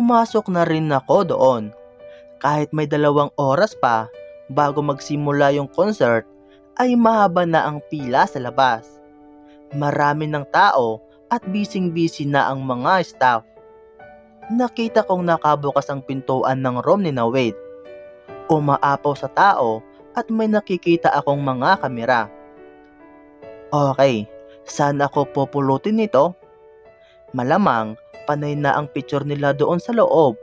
Pumasok na rin ako doon. Kahit may 2 oras pa bago magsimula yung concert, ay mahaba na ang pila sa labas. Marami ng tao at bising-busy na ang mga staff. Nakita kong nakabukas ang pintuan ng room ni Wade. Umaapaw sa tao at may nakikita akong mga kamera. Okay, saan ako pupulutin nito? Malamang panay na ang picture nila doon sa loob.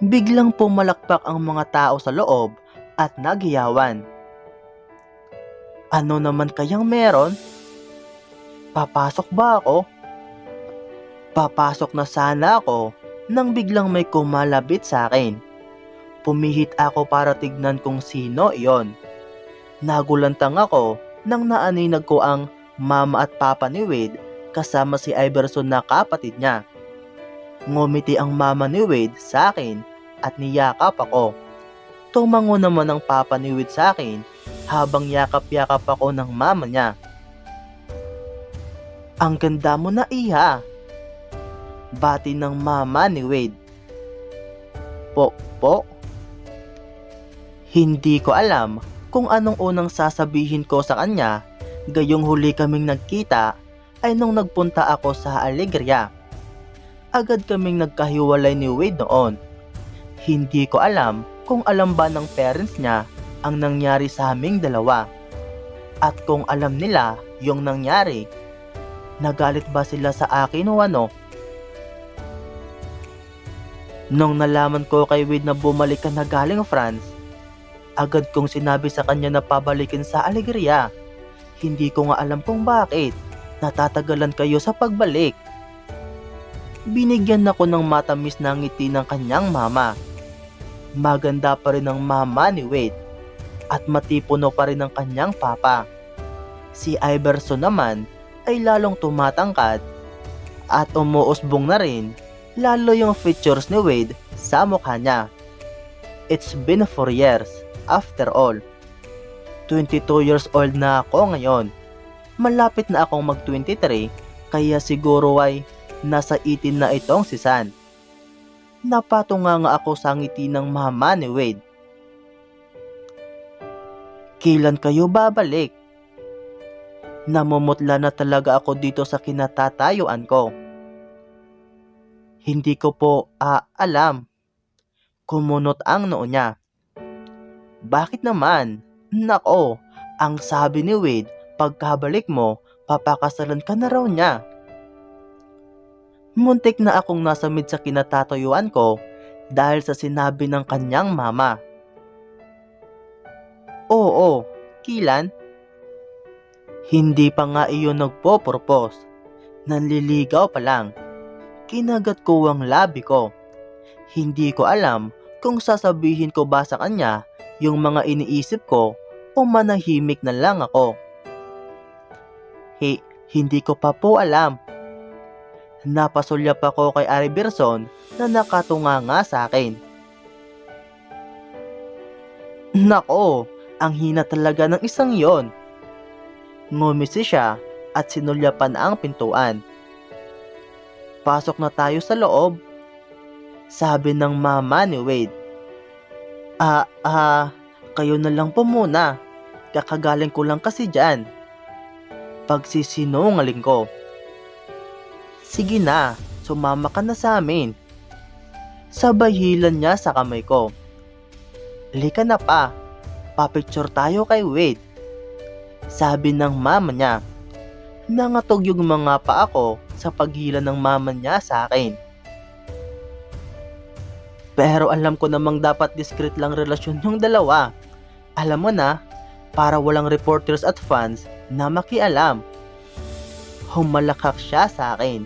Biglang pumalakpak ang mga tao sa loob at naghiyawan. Ano naman kayang meron? Papasok ba ako? Papasok na sana ako nang biglang may kumalabit sa akin. Pumihit ako para tignan kung sino iyon. Nagulantang ako nang naaninag ko ang mama at papa ni Wade kasama si Iverson na kapatid niya. Ngumiti ang mama ni Wade sa akin at niyakap ako. Tumango naman ang papa ni Wade sa akin habang yakap-yakap ako ng mama niya. Ang ganda mo na, iha. Bati ng mama ni Wade. Po? Hindi ko alam kung anong unang sasabihin ko sa kanya. Gayong huli kaming nagkita ay nung nagpunta ako sa Alegria. Agad kaming nagkahiwalay ni Wade noon. Hindi ko alam kung alam ba ng parents niya ang nangyari sa aming dalawa. At kung alam nila yung nangyari, nagalit ba sila sa akin o ano? Nung nalaman ko kay Wade na bumalik ka na galing France, agad kong sinabi sa kanya na pabalikin sa Alegria. Hindi ko nga alam kung bakit natatagalan kayo sa pagbalik. Binigyan ako ng matamis na ngiti ng kanyang mama. Maganda pa rin ang mama ni Wade at matipuno pa rin ang kanyang papa. Si Iverson naman ay lalong tumatangkad at umuusbong na rin lalo yung features ni Wade sa mukha niya. It's been 4 years after all. 22 years old na ako ngayon. Malapit na akong mag-23 kaya siguro ay nasa 18 na itong si San. Napatunga nga ako sa ngiti ng mama ni Wade. Kailan kayo babalik? Namumutla na talaga ako dito sa kinatatayuan ko. Hindi ko po alam. Kumunot ang noo niya. Bakit naman? Nako, ang sabi ni Wade, pagkabalik mo, papakasalan ka na raw niya. Muntik na akong nasamid sa kinatatayuan ko dahil sa sinabi ng kanyang mama. Oo, kailan? Hindi pa nga iyon nagpo-propose. Nanliligaw pa lang. Kinagat ko ang labi ko. Hindi ko alam kung sasabihin ko ba sa kanya yung mga iniisip ko o manahimik na lang ako. Hindi ko pa po alam. Napasulyap ako kay Iverson na nakatunga nga sa akin. Nako, ang hina talaga ng isang yon. Ngumisi siya at sinulyapan ang pintuan. Pasok na tayo sa loob, sabi ng mama ni Wade. Kayo na lang po muna. Kakagaling ko lang kasi dyan. Pagsisinungaling ko. Sige na, sumama ka na sa amin. Sabay hilan niya sa kamay ko. Lika na pa, papicture tayo kay Wade. Sabi ng mama niya. Nangatog yung mga paa ko sa paghila ng mama niya sa akin. Pero alam ko namang dapat discreet lang relasyon yung dalawa. Alam mo na, para walang reporters at fans na makialam. Humalakak siya sa akin.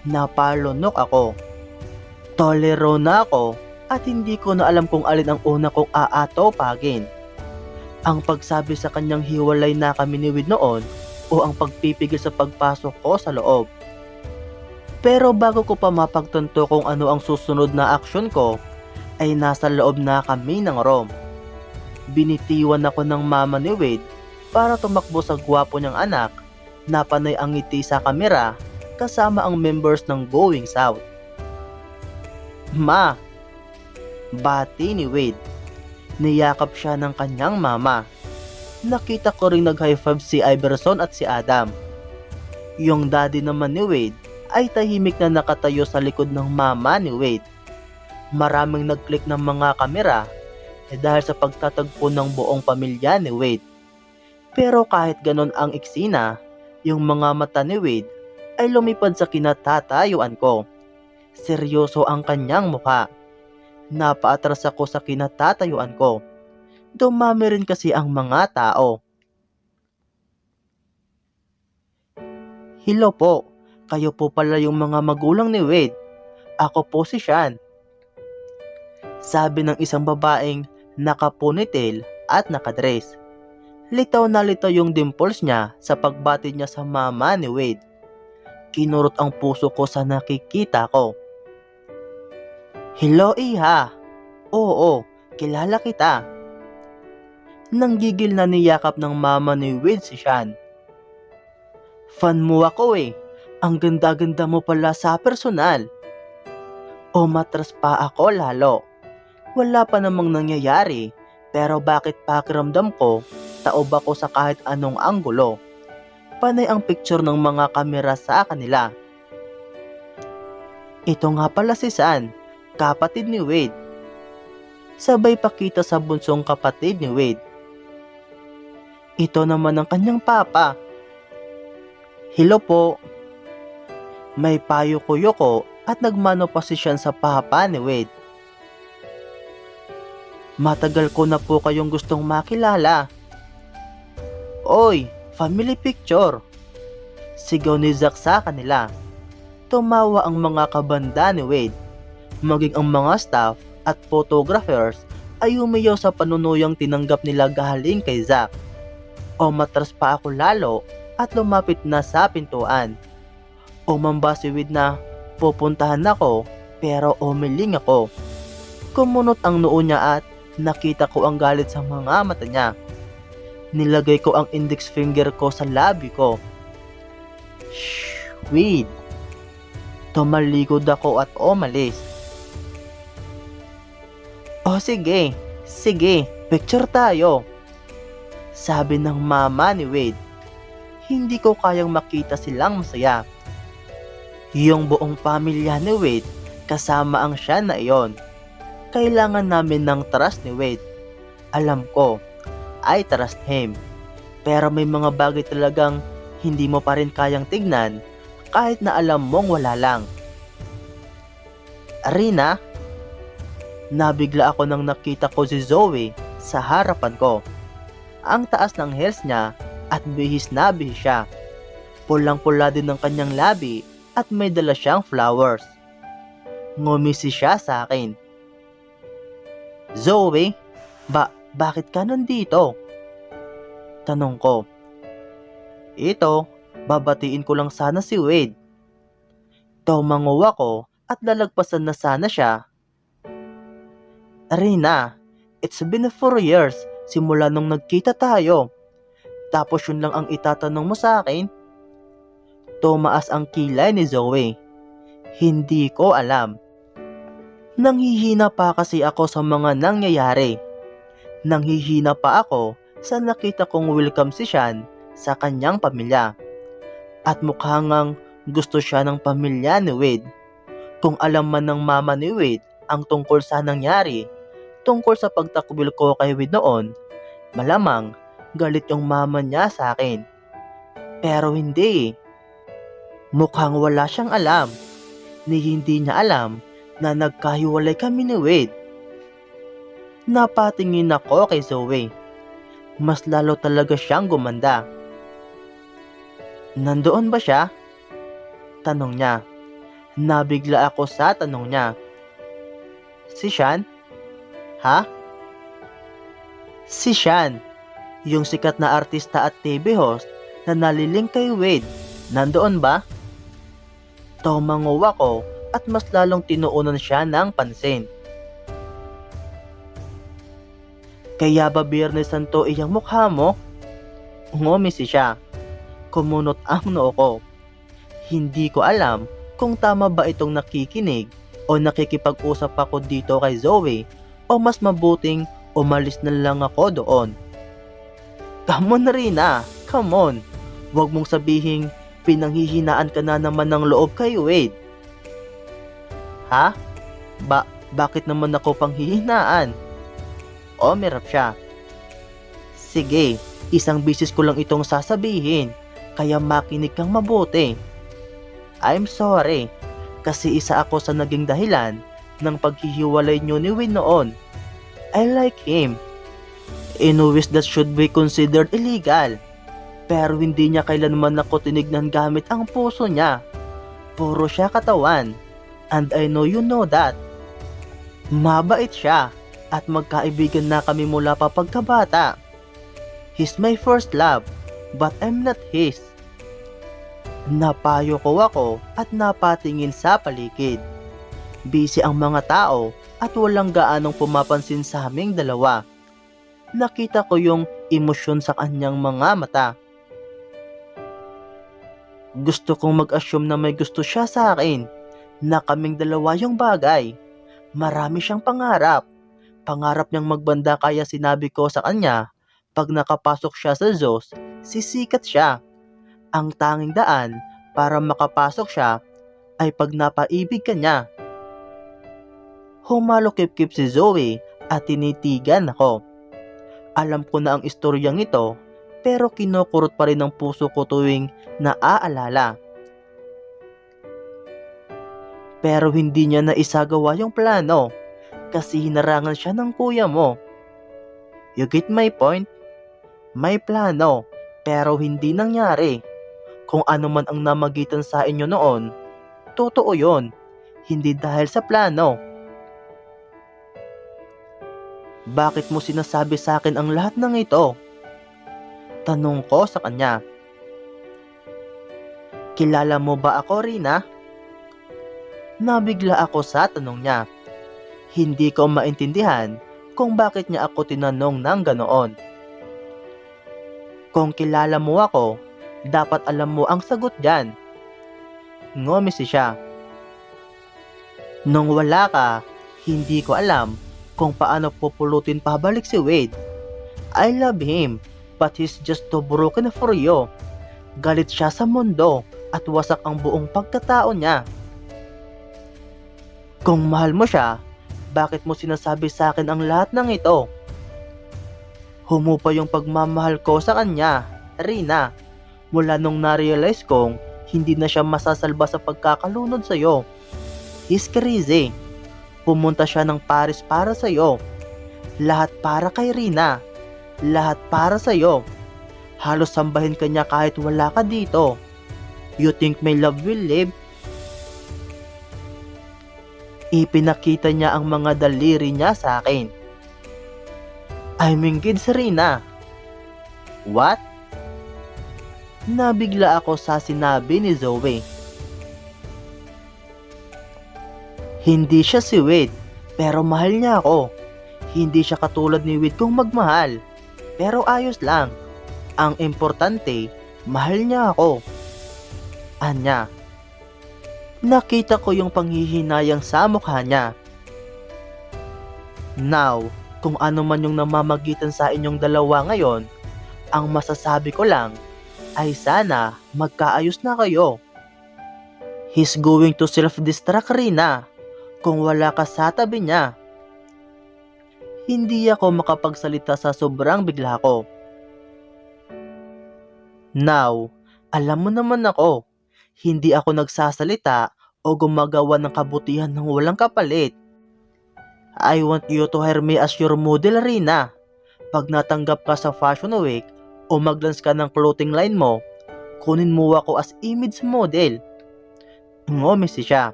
Napalunok ako. Tolero na ako at hindi ko na alam kung alin ang una kong aatopagin. Ang pagsabi sa kanyang hiwalay na kami ni Wade noon o ang pagpipigil sa pagpasok ko sa loob. Pero bago ko pa mapagtanto kung ano ang susunod na aksyon ko, ay nasa loob na kami ng room. Binitiwan ako ng mama ni Wade para tumakbo sa gwapo niyang anak na panay ang ngiti sa kamera kasama ang members ng Going South. Ma! Bati ni Wade. Niyakap siya ng kanyang mama. Nakita ko ring nag-high five si Iverson at si Adam. Yung daddy naman ni Wade ay tahimik na nakatayo sa likod ng mama ni Wade. Maraming nag-click ng mga kamera dahil sa pagtatagpo ng buong pamilya ni Wade. Pero kahit ganon ang eksena, yung mga mata ni Wade ay lumipad sa kinatatayuan ko. Seryoso ang kanyang mukha. Napaatras ako sa kinatatayuan ko. Dumami rin kasi ang mga tao. Hello po, kayo po pala yung mga magulang ni Wade. Ako po si Sean. Sabi ng isang babaeng naka-ponytail at nakadress. Litaw na litaw yung dimples niya sa pagbati niya sa mama ni Wade. Kinurot ang puso ko sa nakikita ko. Hello Iha. Oo, kilala kita. Nanggigil na niyakap ng mama ni Wade si Sean. Fan mo ako eh. Ang ganda-ganda mo pala sa personal. Umatras pa ako lalo. Wala pa namang nangyayari, pero bakit pakiramdam ko, taob ako sa kahit anong anggulo. Panay ang picture ng mga kamera sa kanila. Ito nga pala si San, kapatid ni Wade. Sabay pakita sa bunsong kapatid ni Wade. Ito naman ang kanyang papa. Hello po. May payo-kuyo ko at nagmano pa si Sean sa papa ni Wade. Matagal ko na po kayong gustong makilala. Oy, family picture. Sigaw ni Zack sa kanila. Tumawa ang mga kabanda ni Wade. Maging ang mga staff at photographers ay umiyaw sa panunuyang tinanggap nila galing kay Zack. Umatras pa ako lalo at lumapit na sa pintuan. Umamba si Wade na pupuntahan ako pero umiling ako. Kumunot ang noo niya at nakita ko ang galit sa mga mata niya. Nilagay ko ang index finger ko sa labi ko. Shh, Wade. Tumalikod ako at umalis. Oh sige, picture tayo. Sabi ng mama ni Wade. Hindi ko kayang makita silang masaya. Yung buong pamilya ni Wade kasama ang siya na iyon. Kailangan namin ng trust ni Wade. Alam ko, I trust him. Pero may mga bagay talagang hindi mo pa rin kayang tignan kahit na alam mong wala lang. Arina, nabigla ako nang nakita ko si Zoe sa harapan ko. Ang taas ng heels niya at bihis na bihis siya. Pulang-pula din ng kanyang labi at may dala siyang flowers. Ngumisi siya sa akin. Zoe, bakit ka nandito? Tanong ko. Ito, babatiin ko lang sana si Wade. Tumanguwa ko at lalagpasan na sana siya. Rina, it's been 4 years simula nung nagkita tayo. Tapos yun lang ang itatanong mo sa akin? Tumaas ang kilay ni Zoe. Hindi ko alam. Nanghihina pa kasi ako sa mga nangyayari. Nanghihina pa ako sa nakita kong welcome si Sean sa kanyang pamilya. At mukhang gusto siya ng pamilya ni Wade. Kung alam man ng mama ni Wade ang tungkol sa nangyari, tungkol sa pagtakwil ko kay Wade noon, malamang galit yung mama niya sa akin. Pero hindi. Mukhang wala siyang alam. Hindi niya alam na nagkahiwalay kami ni Wade. Napatingin ako kay Zoe. Mas lalo talaga siyang gumanda. Nandoon ba siya? Tanong niya. Nabigla ako sa tanong niya. Si Sean? Ha? Si Sean, yung sikat na artista at TV host na naliling kay Wade, nandoon ba? Tumanguwa ko at mas lalong tinuunan siya ng pansin. Kaya ba Biyernes Santo iyang mukha mo? Ngumisi siya. Kumunot ang noo ko. Hindi ko alam kung tama ba itong nakikinig o nakikipag-usap ako dito kay Zoe o mas mabuting umalis na lang ako doon. Come on Rina, come on. Huwag mong sabihing pinanghihinaan ka na naman ng loob kay Wade. Ha? Bakit naman ako panghihinaan? Umirap siya. Sige, isang bisis ko lang itong sasabihin, kaya makinig kang mabuti. I'm sorry, kasi isa ako sa naging dahilan ng paghihiwalay niyo ni Win noon. I like him. In ways that should be considered illegal. Pero hindi niya kailanman ako tinignan gamit ang puso niya. Puro siya katawan. And I know you know that. Mabait siya at magkaibigan na kami mula pa pagkabata. He's my first love, but I'm not his. Napayo ko ako at napatingin sa paligid. Busy ang mga tao at walang gaanong pumapansin sa aming dalawa. Nakita ko yung emosyon sa kanyang mga mata. Gusto kong mag-assume na may gusto siya sa akin, na kaming dalawa yung bagay. Marami siyang pangarap. Pangarap niyang magbanda kaya sinabi ko sa kanya, pag nakapasok siya sa ZOS, sisikat siya. Ang tanging daan para makapasok siya ay pag napaibig ka niya. Humalokip-kip si Zoe at tinitigan ako. Alam ko na ang istoryang ito, pero kinukurot pa rin ang puso ko tuwing naaalala. Pero hindi niya na isagawa yung plano kasi hinarangan siya ng kuya mo. You get my point? May plano pero hindi nangyari. Kung ano man ang namagitan sa inyo noon, totoo yon, hindi dahil sa plano. Bakit mo sinasabi sa akin ang lahat ng ito? Tanong ko sa kanya. Kilala mo ba ako, Rina? Nabigla ako sa tanong niya. Hindi ko maintindihan kung bakit niya ako tinanong ng ganoon. Kung kilala mo ako, dapat alam mo ang sagot diyan. Ngumisi siya. Nung wala ka, hindi ko alam kung paano pupulutin pabalik si Wade. I love him, but he's just too broken for you. Galit siya sa mundo at wasak ang buong pagkatao niya. Kung mahal mo siya, bakit mo sinasabi sa akin ang lahat ng ito? Humupa yung pagmamahal ko sa kanya, Rina, mula nung na-realize kong hindi na siya masasalba sa pagkakalunod sa'yo. He's crazy. Pumunta siya ng Paris para sa'yo. Lahat para kay Rina. Lahat para sa'yo. Halos sambahin ka niya kahit wala ka dito. You think my love will live? Ipinakita niya ang mga daliri niya sa akin. I'm engaged sa Rina. What? Nabigla ako sa sinabi ni Zoe. Hindi siya si Wade, pero mahal niya ako. Hindi siya katulad ni Wade kung magmahal, pero ayos lang. Ang importante, mahal niya ako. Anya. Nakita ko yung panghihinayang sa mukha niya. Now, kung ano man yung namamagitan sa inyong dalawa ngayon, ang masasabi ko lang ay sana magkaayos na kayo. He's going to self-destruct, Rina, kung wala ka sa tabi niya. Hindi ako makapagsalita sa sobrang bigla ko. Now, alam mo naman ako, hindi ako nagsasalita o gumagawa ng kabutihan ng walang kapalit. I want you to hire me as your model, Rina. Pag natanggap ka sa Fashion Week o mag-launch ka ng clothing line mo, kunin mo ako as image model. Ngumisi siya.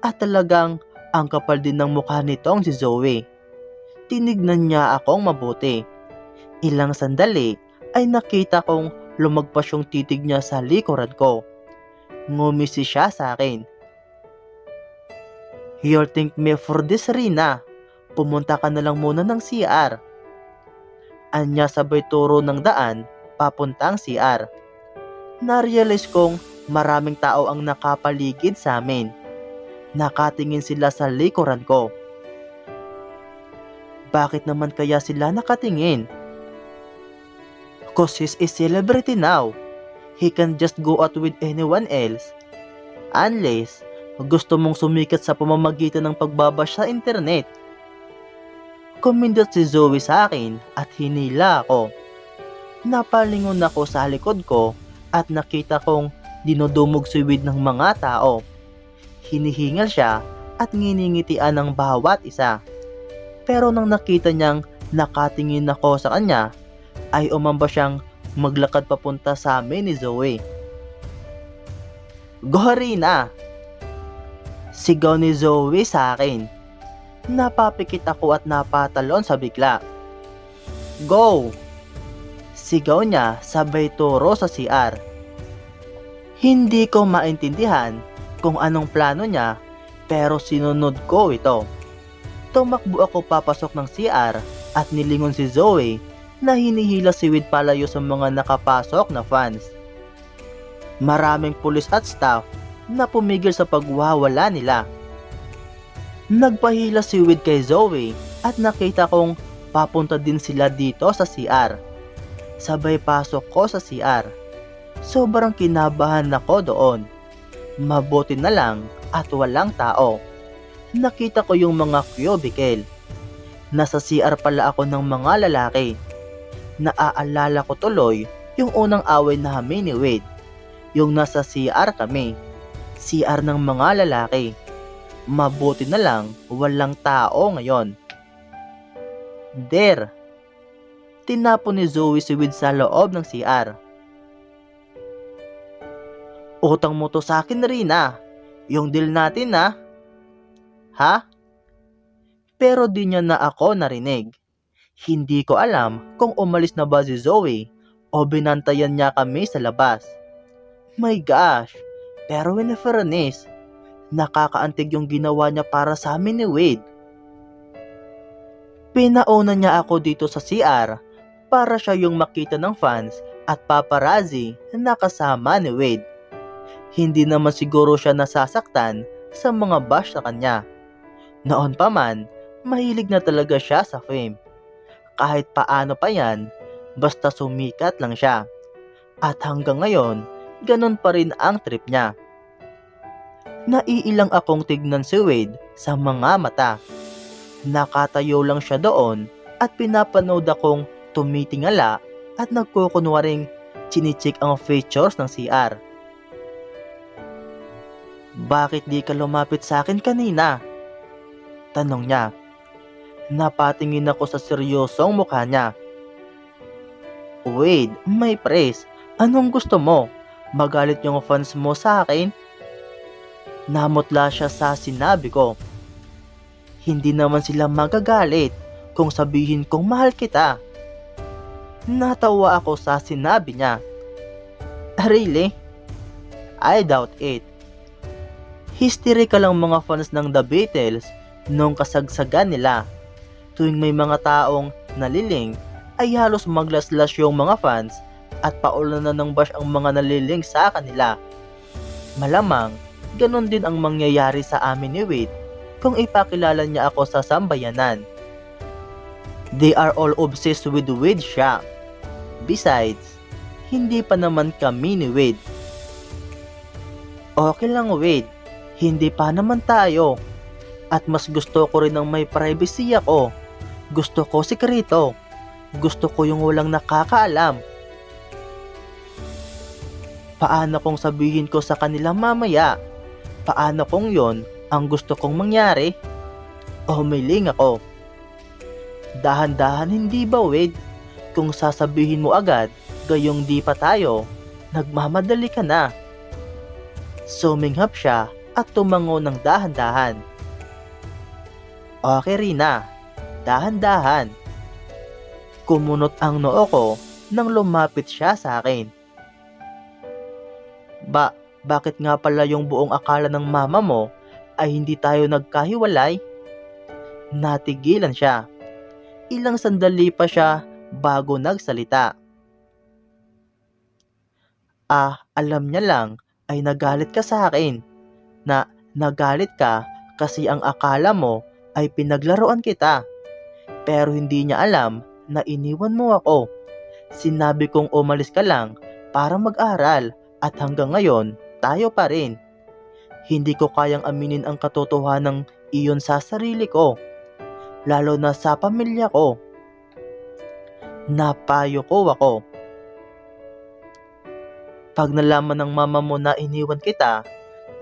At talagang ang kapal din ng mukha nitong si Zoe. Tinignan niya akong mabuti. Ilang sandali ay nakita kong lumagpas yung titig niya sa likuran ko. Ngumisi siya sa akin. You'll thank me for this, Rina. Pumunta ka na lang muna ng CR. Anya sabay turo ng daan papuntang CR. Narealize kong maraming tao ang nakapaligid sa amin. Nakatingin sila sa likuran ko. Bakit naman kaya sila nakatingin? Cause he's a celebrity now. He can just go out with anyone else. Unless gusto mong sumikat sa pamamagitan ng pagbabash sa internet. Kumindot si Zoe sa akin at hinila ako. Napalingon ako sa likod ko at nakita kong dinudumog si Wade ng mga tao. Hinihingal siya at nginingitian ng bawat isa. Pero nang nakita niyang nakatingin ako sa kanya, ay umamba siyang maglakad papunta sa amin ni Zoe. Go Rina! Sigaw ni Zoe sa akin. Napapikit ako at napatalon sa bigla. Go! Sigaw niya sabay turo sa CR. Hindi ko maintindihan kung anong plano niya pero sinunod ko ito. Tumakbo ako papasok ng CR at nilingon si Zoe na hinihila si Wade palayo sa mga nakapasok na fans. Maraming pulis at staff na pumigil sa pagwawala nila. Nagpahila si Wade kay Zoe at nakita kong papunta din sila dito sa CR. Sabay pasok ko sa CR. Sobrang kinabahan ako doon. Mabuti na lang at walang tao. Nakita ko yung mga cubicle. Nasa CR pala ako ng mga lalaki. Naaalala ko tuloy yung unang away namin ni Wade. Yung nasa CR kami. CR ng mga lalaki. Mabuti na lang walang tao ngayon. There. Tinapon ni Zoe si Wade sa loob ng CR. Utang mo to sa akin, Rina. Yung deal natin na. Ha? Pero di niya na ako narinig. Hindi ko alam kung umalis na ba si Zoe o binantayan niya kami sa labas. My gosh, pero in fairness, nakakaantig yung ginawa niya para sa amin ni Wade. Pinauna niya ako dito sa CR para siya yung makita ng fans at paparazzi na kasama ni Wade. Hindi naman siguro siya nasasaktan sa mga bash sa kanya. Noon pa man, mahilig na talaga siya sa fame. Kahit paano pa yan, basta sumikat lang siya. At hanggang ngayon, ganun pa rin ang trip niya. Naiilang akong tignan si Wade sa mga mata. Nakatayo lang siya doon at pinapanood akong tumitingala at nagkukunwaring chinicheck ang features ng CR. Bakit di ka lumapit sa akin kanina? Tanong niya. Napatingin ako sa seryosong mukha niya. Wade, my praise, anong gusto mo? Magalit yung fans mo sa akin? Namutla siya sa sinabi ko. Hindi naman sila magagalit kung sabihin kong mahal kita. Natawa ako sa sinabi niya. Really? I doubt it. Hysterical ang mga fans ng The Beatles nung kasagsagan nila. Tuwing may mga taong naliling ay halos maglaslas yung mga fans at paulan na ng bash ang mga naliling sa kanila. Malamang, ganun din ang mangyayari sa amin ni Wade kung ipakilala niya ako sa sambayanan. They are all obsessed with Wade siya. Besides, hindi pa naman kami ni Wade. Okay lang Wade, hindi pa naman tayo. At mas gusto ko rin ng may privacy ako. Gusto ko sikreto. Gusto ko yung walang nakakaalam. Paano kung sabihin ko sa kanila mamaya? Paano kung yon ang gusto kong mangyari? Humiling ako. Dahan-dahan hindi ba Wade? Kung sasabihin mo agad, gayong di pa tayo, nagmamadali ka na. Suminghap siya at tumango ng dahan-dahan. Okay Rina, dahan-dahan. Kumunot ang noo ko nang lumapit siya sa akin. Bakit nga pala yung buong akala ng mama mo ay hindi tayo nagkahiwalay? Natigilan siya. Ilang sandali pa siya bago nagsalita. Alam niya lang ay nagalit ka sa akin. Nagalit ka kasi ang akala mo ay pinaglaruan kita. Pero hindi niya alam na iniwan mo ako. Sinabi kong umalis ka lang para mag-aral at hanggang ngayon tayo pa rin. Hindi ko kayang aminin ang katotohanan iyon sa sarili ko, lalo na sa pamilya ko. Napayo ko ako. Pag nalaman ng mama mo na iniwan kita,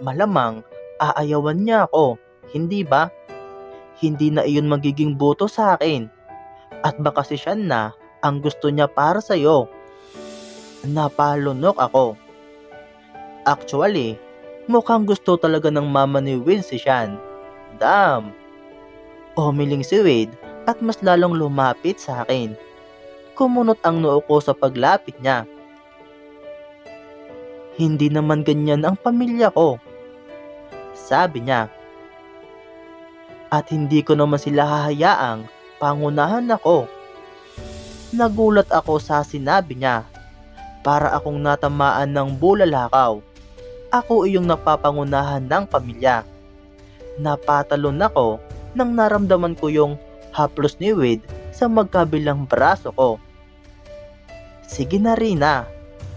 malamang aayawan niya ako, hindi ba? Hindi na iyon magiging buto sa akin. At baka si Sean na ang gusto niya para sa'yo. Napalunok ako. Actually, mukhang gusto talaga ng mama ni Wade si Sean. Damn! Umiling si Wade at mas lalong lumapit sa akin. Kumunot ang noo ko sa paglapit niya. Hindi naman ganyan ang pamilya ko, sabi niya. At hindi ko naman sila hahayaang pangunahan ako. Nagulat ako sa sinabi niya. Para akong natamaan ng bulalakaw. Ako iyong napapangunahan ng pamilya. Napatalon ako nang naramdaman ko yung haplos ni Wade sa magkabilang braso ko. Sige na Rina.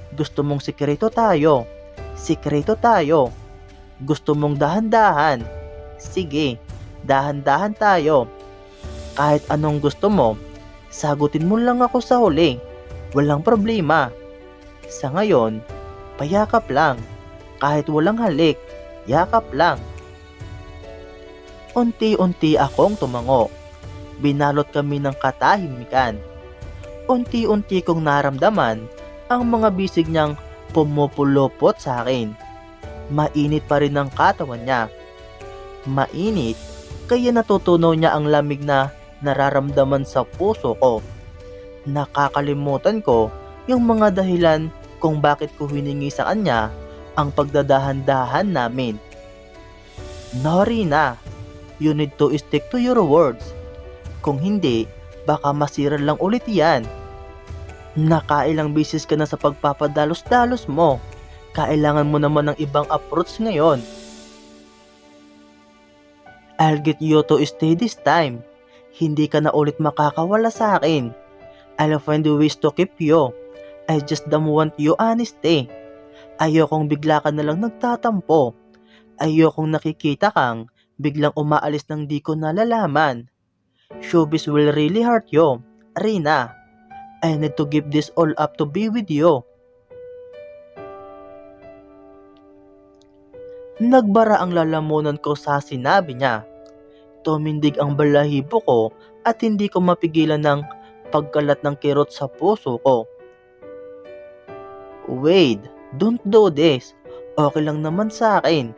Gusto mong sikreto tayo. Sikreto tayo. Gusto mong dahan-dahan. Sige, dahan-dahan tayo. Kahit anong gusto mo, sagutin mo lang ako sa huli. Walang problema. Sa ngayon, payakap lang. Kahit walang halik, yakap lang. Unti-unti akong tumango. Binalot kami ng katahimikan. Unti-unti kong naramdaman ang mga bisig niyang pumupulupot sa akin. Mainit pa rin ang katawan niya. Mainit, kaya natutunaw niya ang lamig na nararamdaman sa puso ko. Nakakalimutan ko yung mga dahilan kung bakit ko hiningi sa kanya ang pagdadahan-dahan namin. No, Rina, you need to stick to your words. Kung hindi, baka masira lang ulit yan. Nakailang bisis ka na sa pagpapadalos-dalos mo. Kailangan mo naman ng ibang approach ngayon. I'll get you to stay this time. Hindi ka na ulit makakawala sa akin. I'll find ways to keep you. I just don't want you honesty. Ayokong bigla ka na lang nagtatampo. Ayokong nakikita kang biglang umaalis nang di ko nalalaman. Showbiz will really hurt you, Rina. I need to give this all up to be with you. Nagbara ang lalamunan ko sa sinabi niya. Tumindig ang balahibo ko at hindi ko mapigilan ng pagkalat ng kirot sa puso ko. Wade, don't do this. Okay lang naman sa akin.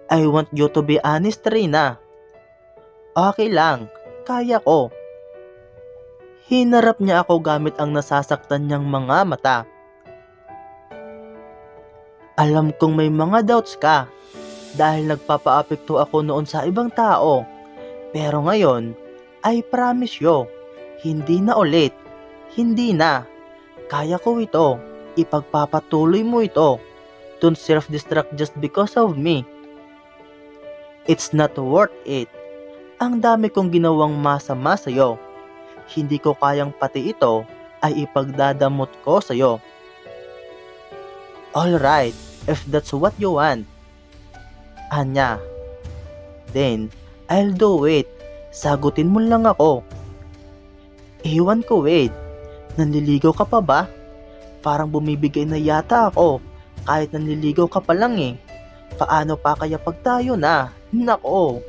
I want you to be honest, Rina. Okay lang, kaya ko. Hinarap niya ako gamit ang nasasaktan niyang mga mata. Alam kong may mga doubts ka dahil nagpapaapekto ako noon sa ibang tao. Pero ngayon, I promise you, hindi na ulit. Hindi na. Kaya ko ito. Ipagpapatuloy mo ito. Don't self-destruct just because of me. It's not worth it. Ang dami kong ginawang masama sa'yo. Hindi ko kayang pati ito ay ipagdadamot ko sa'yo. Alright, if that's what you want. Anya. Then, I'll do it. Sagutin mo lang ako. Iwan ko, Wade. Nanliligaw ka pa ba? Parang bumibigay na yata ako. Kahit nanliligaw ka pa lang eh. Paano pa kaya pag tayo na? Nako.